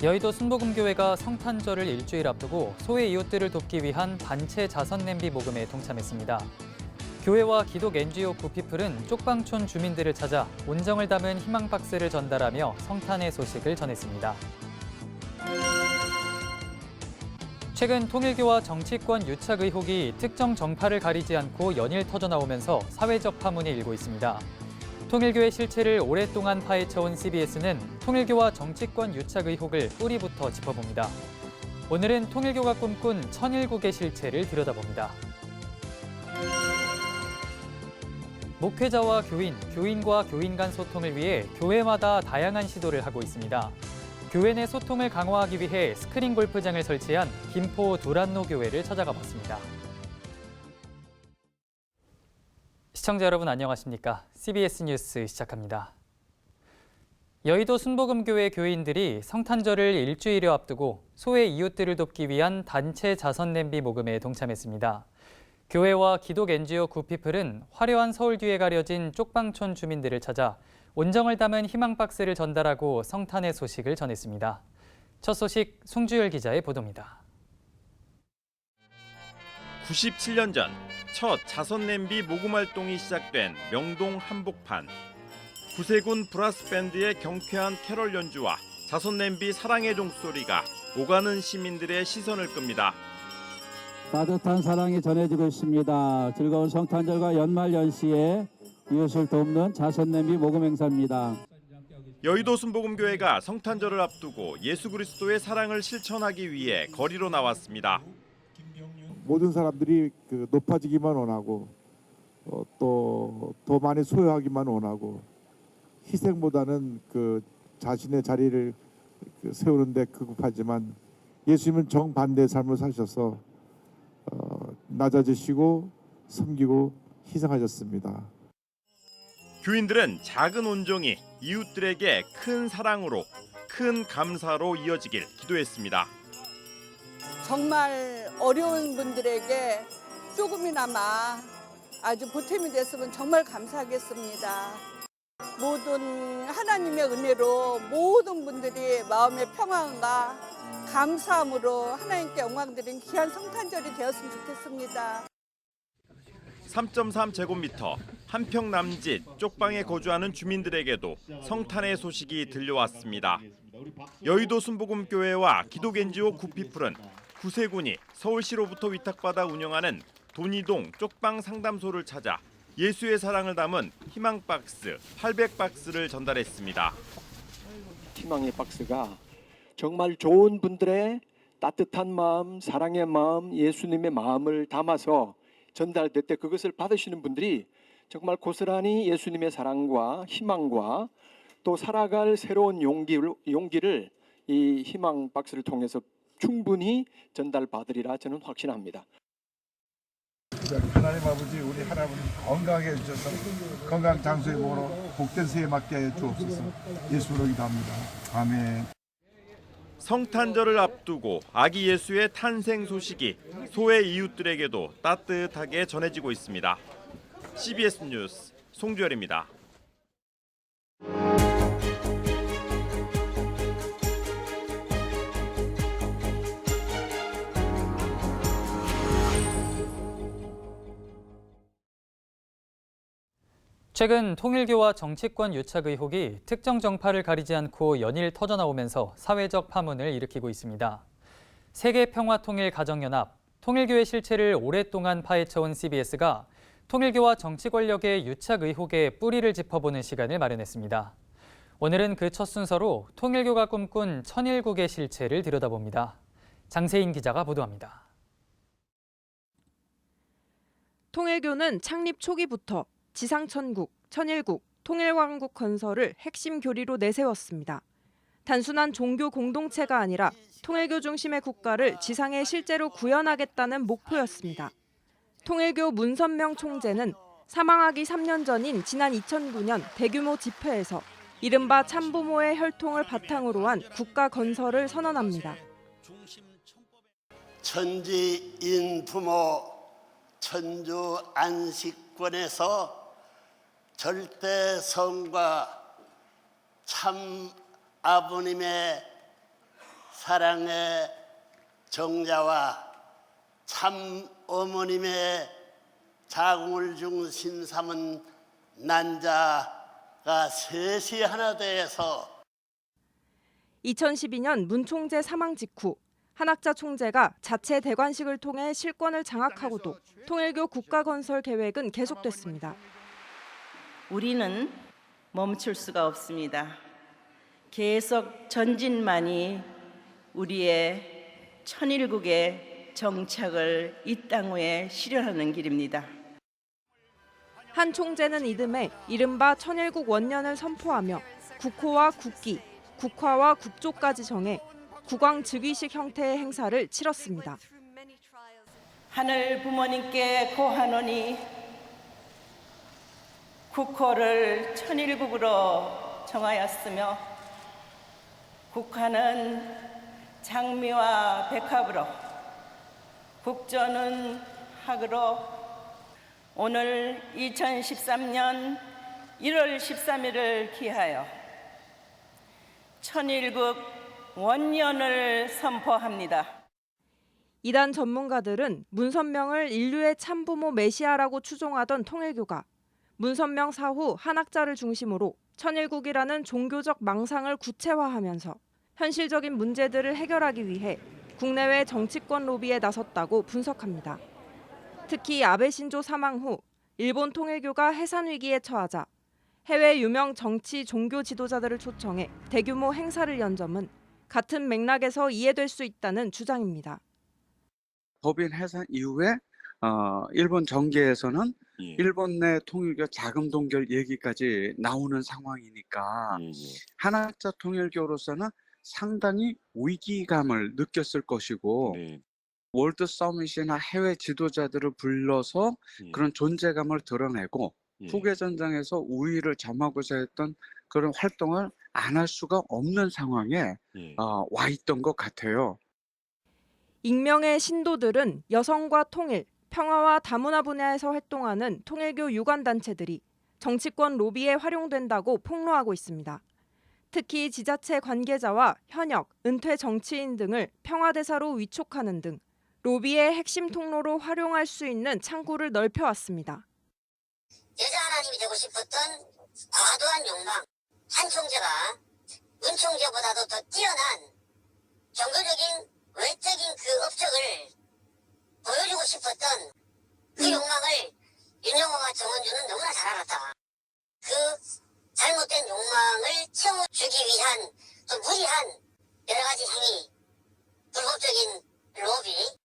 여의도 순복음교회가 성탄절을 일주일 앞두고 소외 이웃들을 돕기 위한 단체 자선 냄비 모금에 동참했습니다. 교회와 기독 NGO 굿피플은 쪽방촌 주민들을 찾아 온정을 담은 희망 박스를 전달하며 성탄의 소식을 전했습니다. 최근 통일교와 정치권 유착 의혹이 특정 정파를 가리지 않고 연일 터져나오면서 사회적 파문이 일고 있습니다. 통일교의 실체를 오랫동안 파헤쳐온 CBS는 통일교와 정치권 유착 의혹을 뿌리부터 짚어봅니다. 오늘은 통일교가 꿈꾼 천일국의 실체를 들여다봅니다. 목회자와 교인, 교인과 교인 간 소통을 위해 교회마다 다양한 시도를 하고 있습니다. 교회 내 소통을 강화하기 위해 스크린 골프장을 설치한 김포 두란노 교회를 찾아가 봤습니다. 시청자 여러분 안녕하십니까? CBS 뉴스 시작합니다. 여의도 순복음교회 교인들이 성탄절을 일주일여 앞두고 소외 이웃들을 돕기 위한 단체 자선 냄비 모금에 동참했습니다. 교회와 기독 NGO 굿피플은 화려한 서울뷰에 가려진 쪽방촌 주민들을 찾아 온정을 담은 희망 박스를 전달하고 성탄의 소식을 전했습니다. 첫 소식 송주열 기자의 보도입니다. 97년 전 첫 자선 냄비 모금 활동이 시작된 명동 한복판. 구세군 브라스 밴드의 경쾌한 캐럴 연주와 자선 냄비 사랑의 종소리가 오가는 시민들의 시선을 끕니다. 따뜻한 사랑이 전해지고 있습니다. 즐거운 성탄절과 연말 연시에 이웃을 돕는 자선 냄비 모금 행사입니다. 여의도 순복음교회가 성탄절을 앞두고 예수 그리스도의 사랑을 실천하기 위해 거리로 나왔습니다. 모든 사람들이 높아지기만 원하고 또 더 많이 소유하기만 원하고 희생보다는 자신의 자리를 세우는데 급급하지만 예수님은 정반대의 삶을 사셔서 낮아지시고 섬기고 희생하셨습니다. 교인들은 작은 온정이 이웃들에게 큰 사랑으로, 큰 감사로 이어지길 기도했습니다. 정말 어려운 분들에게 조금이나마 아주 보탬이 됐으면 정말 감사하겠습니다. 모든 하나님의 은혜로 모든 분들이 마음의 평안과 감사함으로 하나님께 영광 드린 귀한 성탄절이 되었으면 좋겠습니다. 3.3제곱미터 한평 남짓 쪽방에 거주하는 주민들에게도 성탄의 소식이 들려왔습니다. 여의도 순복음교회와 기독 NGO 굿피플은 구세군이 서울시로부터 위탁받아 운영하는 돈이동 쪽방 상담소를 찾아 예수의 사랑을 담은 희망 박스 800박스를 전달했습니다. 희망의 박스가 정말 좋은 분들의 따뜻한 마음, 사랑의 마음, 예수님의 마음을 담아서 전달될 때 그것을 받으시는 분들이 정말 고스란히 예수님의 사랑과 희망과 또 살아갈 새로운 용기를 이 희망 박스를 통해서 충분히 전달받으리라 저는 확신합니다. 하나님 아버지, 우리 할아버지 건강하게 해주셔서 건강 장수의 복으로 복된 새해 맞게 해 주옵소서. 예수로 기도합니다. 아멘. 성탄절을 앞두고 아기 예수의 탄생 소식이 소외 이웃들에게도 따뜻하게 전해지고 있습니다. CBS 뉴스 송주열입니다. 최근 통일교와 정치권 유착 의혹이 특정 정파를 가리지 않고 연일 터져나오면서 사회적 파문을 일으키고 있습니다. 세계평화통일가정연합, 통일교의 실체를 오랫동안 파헤쳐온 CBS가 통일교와 정치 권력의 유착 의혹의 뿌리를 짚어보는 시간을 마련했습니다. 오늘은 그 첫 순서로 통일교가 꿈꾼 천일국의 실체를 들여다봅니다. 장세인 기자가 보도합니다. 통일교는 창립 초기부터 지상천국, 천일국, 통일왕국 건설을 핵심 교리로 내세웠습니다. 단순한 종교 공동체가 아니라 통일교 중심의 국가를 지상에 실제로 구현하겠다는 목표였습니다. 통일교 문선명 총재는 사망하기 3년 전인 지난 2009년 대규모 집회에서 이른바 참부모의 혈통을 바탕으로 한 국가 건설을 선언합니다. 천지인 부모 천주 안식권에서 절대 성과 참 아버님의 사랑의 정자와 참 어머님의 자궁을 중심 삼은 난자가 셋이 하나 되어서 2012년 문 총재 사망 직후 한학자 총재가 자체 대관식을 통해 실권을 장악하고도 통일교 국가건설 계획은 계속됐습니다. 우리는 멈출 수가 없습니다. 계속 전진만이 우리의 천일국의 정착을 이 땅 위에 실현하는 길입니다. 한 총재는 이듬해 이른바 천일국 원년을 선포하며 국호와 국기, 국화와 국조까지 정해 국왕 즉위식 형태의 행사를 치렀습니다. 하늘 부모님께 고하노니 국호를 천일국으로 정하였으며 국화는 장미와 백합으로 국조는 학으로 오늘 2013년 1월 13일을 기하여 천일국 원년을 선포합니다. 이단 전문가들은 문선명을 인류의 참부모 메시아라고 추종하던 통일교가 문선명 사후 한학자를 중심으로 천일국이라는 종교적 망상을 구체화하면서 현실적인 문제들을 해결하기 위해 국내외 정치권 로비에 나섰다고 분석합니다. 특히 아베 신조 사망 후 일본 통일교가 해산 위기에 처하자 해외 유명 정치 종교 지도자들을 초청해 대규모 행사를 연 점은 같은 맥락에서 이해될 수 있다는 주장입니다. 법인 해산 이후에 일본 정계에서는 일본 내 통일교 자금 동결 얘기까지 나오는 상황이니까 한학자 통일교로서는 상당히 위기감을 느꼈을 것이고 월드 서밋이나 해외 지도자들을 불러서 그런 존재감을 드러내고 후계 전장에서 우위를 점하고자 했던 그런 활동을 안 할 수가 없는 상황에 와 있던 것 같아요. 익명의 신도들은 여성과 통일, 평화와 다문화 분야에서 활동하는 통일교 유관단체들이 정치권 로비에 활용된다고 폭로하고 있습니다. 특히 지자체 관계자와 현역, 은퇴 정치인 등을 평화대사로 위촉하는 등 로비의 핵심 통로로 활용할 수 있는 창구를 넓혀왔습니다. 여자 하나님이 되고 싶었던 과도한 욕망, 한 총재가 문 총재보다도 더 뛰어난 종교적인 외적인 그 업적을 보여주고 싶었던 그 욕망을 윤영호와 정원주는 너무나 잘 알았다. 그 잘못된 욕망을 채워주기 위한 또 무리한 여러 가지 행위, 불법적인 로비.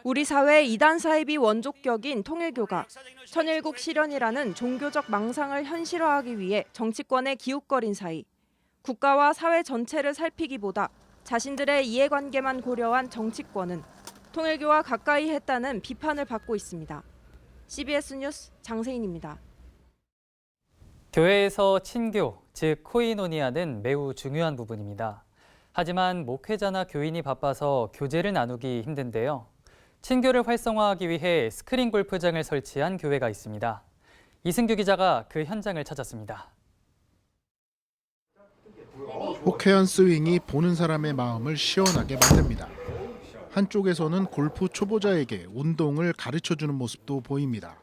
우리 사회 이단 사입이 원족격인 통일교가 천일국 실현이라는 종교적 망상을 현실화하기 위해 정치권에 기웃거린 사이 국가와 사회 전체를 살피기보다 자신들의 이해관계만 고려한 정치권은 통일교와 가까이 했다는 비판을 받고 있습니다. CBS 뉴스 장세인입니다. 교회에서 친교, 즉 코이노니아는 매우 중요한 부분입니다. 하지만 목회자나 교인이 바빠서 교제를 나누기 힘든데요. 친교를 활성화하기 위해 스크린 골프장을 설치한 교회가 있습니다. 이승규 기자가 그 현장을 찾았습니다. 호쾌한 스윙이 보는 사람의 마음을 시원하게 만듭니다. 한쪽에서는 골프 초보자에게 운동을 가르쳐주는 모습도 보입니다.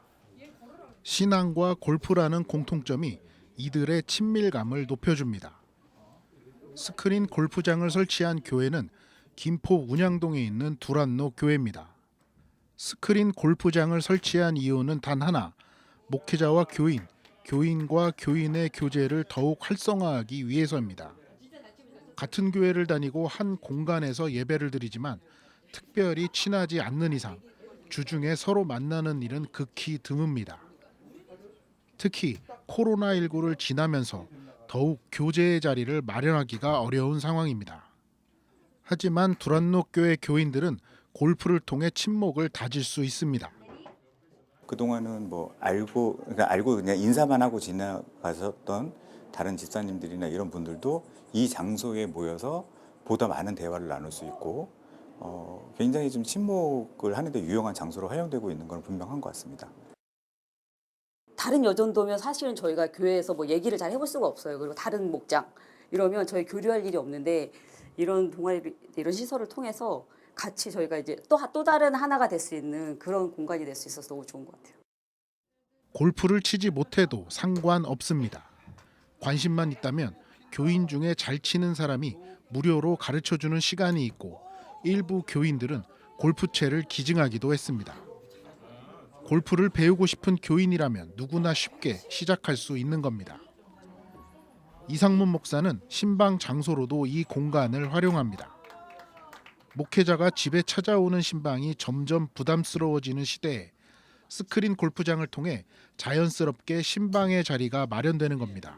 신앙과 골프라는 공통점이 이들의 친밀감을 높여줍니다. 스크린 골프장을 설치한 교회는 김포 운양동에 있는 두란노 교회입니다. 스크린 골프장을 설치한 이유는 단 하나, 목회자와 교인, 교인과 교인의 교제를 더욱 활성화하기 위해서입니다. 같은 교회를 다니고 한 공간에서 예배를 드리지만 특별히 친하지 않는 이상 주중에 서로 만나는 일은 극히 드뭅니다. 특히 코로나19를 지나면서 더욱 교제의 자리를 마련하기가 어려운 상황입니다. 하지만 두란노 교회 교인들은 골프를 통해 친목을 다질 수 있습니다. 그동안은 알고 그냥 인사만 하고 지나갔었던 다른 집사님들이나 이런 분들도 이 장소에 모여서 보다 많은 대화를 나눌 수 있고 굉장히 좀 친목을 하는 데 유용한 장소로 활용되고 있는 건 분명한 것 같습니다. 다른 여전도면 사실은 저희가 교회에서 얘기를 잘 해볼 수가 없어요. 그리고 다른 목장 이러면 저희 교류할 일이 없는데 이런 동아리 이런 시설을 통해서 같이 저희가 이제 또 다른 하나가 될 수 있는 그런 공간이 될 수 있어서 너무 좋은 것 같아요. 골프를 치지 못해도 상관없습니다. 관심만 있다면 교인 중에 잘 치는 사람이 무료로 가르쳐주는 시간이 있고 일부 교인들은 골프채를 기증하기도 했습니다. 골프를 배우고 싶은 교인이라면 누구나 쉽게 시작할 수 있는 겁니다. 이상문 목사는 신방 장소로도 이 공간을 활용합니다. 목회자가 집에 찾아오는 신방이 점점 부담스러워지는 시대에 스크린 골프장을 통해 자연스럽게 신방의 자리가 마련되는 겁니다.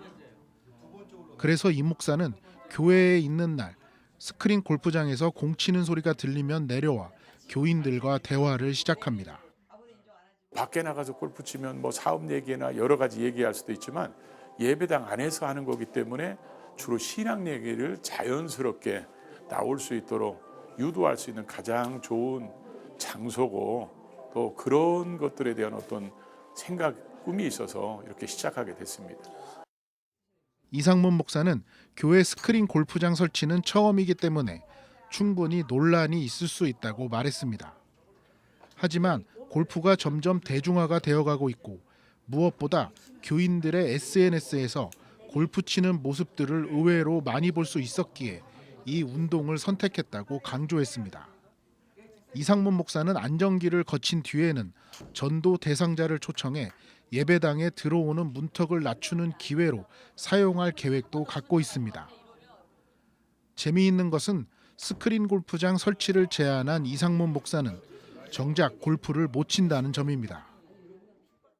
그래서 이 목사는 교회에 있는 날 스크린 골프장에서 공 치는 소리가 들리면 내려와 교인들과 대화를 시작합니다. 밖에 나가서 골프 치면 뭐 사업 얘기나 여러 가지 얘기할 수도 있지만 예배당 안에서 하는 거기 때문에 주로 신앙 얘기를 자연스럽게 나올 수 있도록 유도할 수 있는 가장 좋은 장소고 또 그런 것들에 대한 어떤 생각, 꿈이 있어서 이렇게 시작하게 됐습니다. 이상문 목사는 교회 스크린 골프장 설치는 처음이기 때문에 충분히 논란이 있을 수 있다고 말했습니다. 하지만 골프가 점점 대중화가 되어가고 있고 무엇보다 교인들의 SNS에서 골프 치는 모습들을 의외로 많이 볼 수 있었기에 이 운동을 선택했다고 강조했습니다. 이상문 목사는 안정기를 거친 뒤에는 전도 대상자를 초청해 예배당에 들어오는 문턱을 낮추는 기회로 사용할 계획도 갖고 있습니다. 재미있는 것은 스크린 골프장 설치를 제안한 이상문 목사는 정작 골프를 못 친다는 점입니다.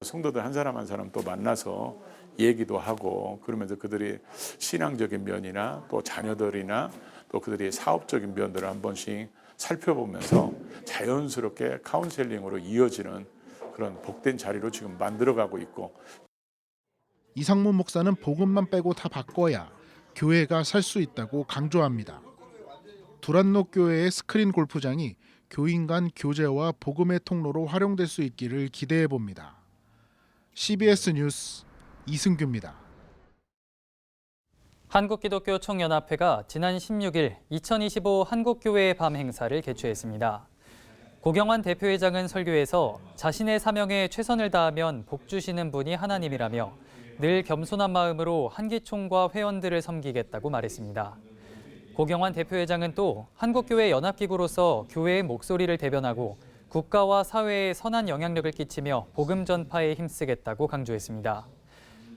성도들 한 사람 한 사람 또 만나서 얘기도 하고 그러면서 그들이 신앙적인 면이나 또 자녀들이나 또 그들이 사업적인 면들을 한 번씩 살펴보면서 자연스럽게 카운셀링으로 이어지는 그런 복된 자리로 지금 만들어가고 있고 이상문 목사는 복음만 빼고 다 바꿔야 교회가 살 수 있다고 강조합니다. 두란노 교회의 스크린 골프장이 교인 간 교제와 복음의 통로로 활용될 수 있기를 기대해 봅니다. CBS 뉴스 이승규입니다. 한국기독교총연합회가 지난 16일 2025 한국교회의 밤 행사를 개최했습니다. 고경환 대표회장은 설교에서 자신의 사명에 최선을 다하면 복 주시는 분이 하나님이라며 늘 겸손한 마음으로 한기총과 회원들을 섬기겠다고 말했습니다. 고경환 대표회장은 또 한국교회 연합기구로서 교회의 목소리를 대변하고 국가와 사회에 선한 영향력을 끼치며 복음 전파에 힘쓰겠다고 강조했습니다.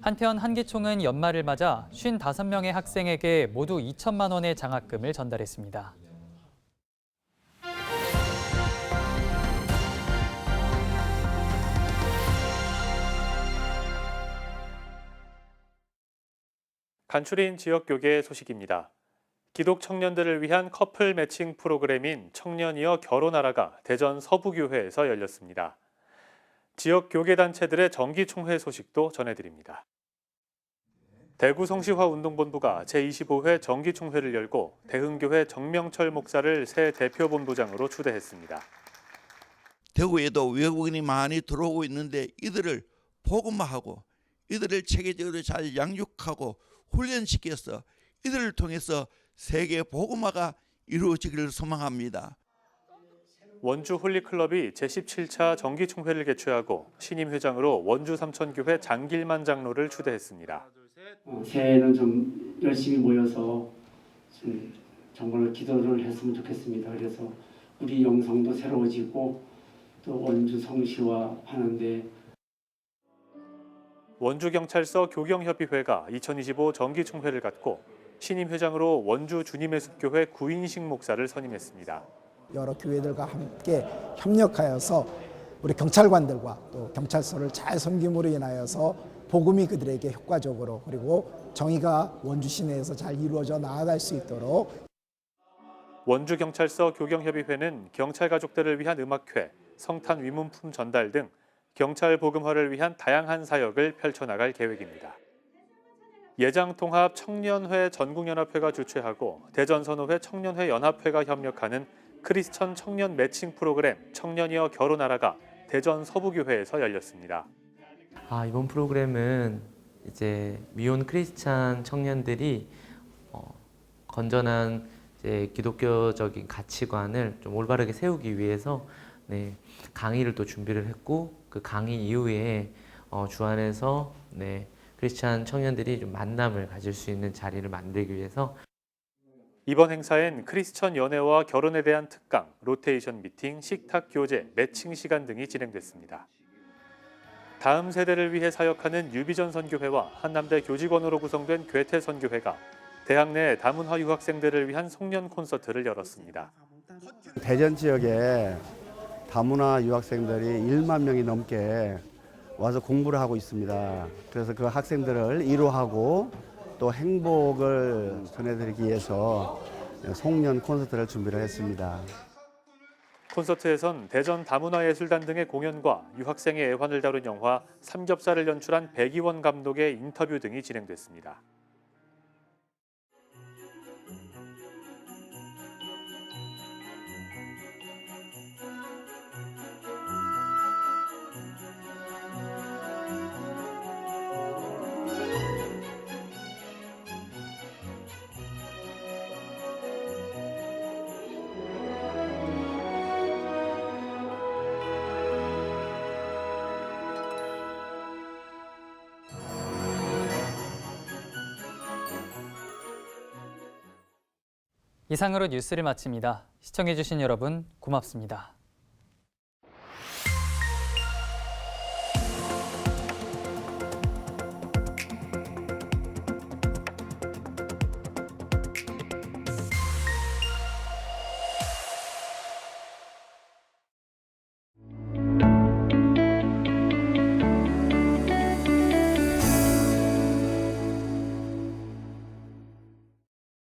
한편 한기총은 연말을 맞아 55명의 학생에게 모두 2천만 원의 장학금을 전달했습니다. 간추린 지역교계 소식입니다. 기독 청년들을 위한 커플 매칭 프로그램인 청년이여 결혼하라가 대전 서부교회에서 열렸습니다. 지역 교계단체들의 정기총회 소식도 전해드립니다. 대구 성시화운동본부가 제25회 정기총회를 열고 대흥교회 정명철 목사를 새 대표본부장으로 추대했습니다. 대구에도 외국인이 많이 들어오고 있는데 이들을 복음화하고 이들을 체계적으로 잘 양육하고 훈련시켜서 이들을 통해서 세계 복음화가 이루어지기를 소망합니다. 원주 홀리클럽이 제17차 정기총회를 개최하고 신임 회장으로 원주 삼천교회 장길만 장로를 추대했습니다. 새해에는 좀 열심히 모여서 정말 기도를 했으면 좋겠습니다. 그래서 우리 영성도 새로워지고 또 원주 성시화 하는데 원주경찰서 교경협의회가 2025 정기총회를 갖고 신임 회장으로 원주 주님의 숲교회 구인식 목사를 선임했습니다. 여러 교회들과 함께 협력하여서 우리 경찰관들과 또 경찰서를 잘 섬김으로 인하여서 복음이 그들에게 효과적으로 그리고 정의가 원주 시내에서 잘 이루어져 나아갈 수 있도록 원주경찰서 교경협의회는 경찰 가족들을 위한 음악회, 성탄 위문품 전달 등 경찰 복음화를 위한 다양한 사역을 펼쳐나갈 계획입니다. 예장통합 청년회 전국연합회가 주최하고 대전선호회 청년회 연합회가 협력하는 크리스천 청년 매칭 프로그램 청년이여 결혼하라가 대전 서부교회에서 열렸습니다. 이번 프로그램은 이제 미혼 크리스찬 청년들이 건전한 이제 기독교적인 가치관을 좀 올바르게 세우기 위해서 강의를 또 준비를 했고, 그 강의 이후에 주 안에서 크리스찬 청년들이 좀 만남을 가질 수 있는 자리를 만들기 위해서 이번 행사엔 크리스천 연애와 결혼에 대한 특강, 로테이션 미팅, 식탁 교제, 매칭 시간 등이 진행됐습니다. 다음 세대를 위해 사역하는 유비전 선교회와 한남대 교직원으로 구성된 괴테 선교회가 대학 내 다문화 유학생들을 위한 송년 콘서트를 열었습니다. 대전 지역에 다문화 유학생들이 1만 명이 넘게 와서 공부를 하고 있습니다. 그래서 그 학생들을 위로하고 또 행복을 전해드리기 위해서 송년 콘서트를 준비를 했습니다. 콘서트에선 대전 다문화예술단 등의 공연과 유학생의 애환을 다룬 영화 삼겹살을 연출한 백이원 감독의 인터뷰 등이 진행됐습니다. 이상으로 뉴스를 마칩니다. 시청해주신 여러분 고맙습니다.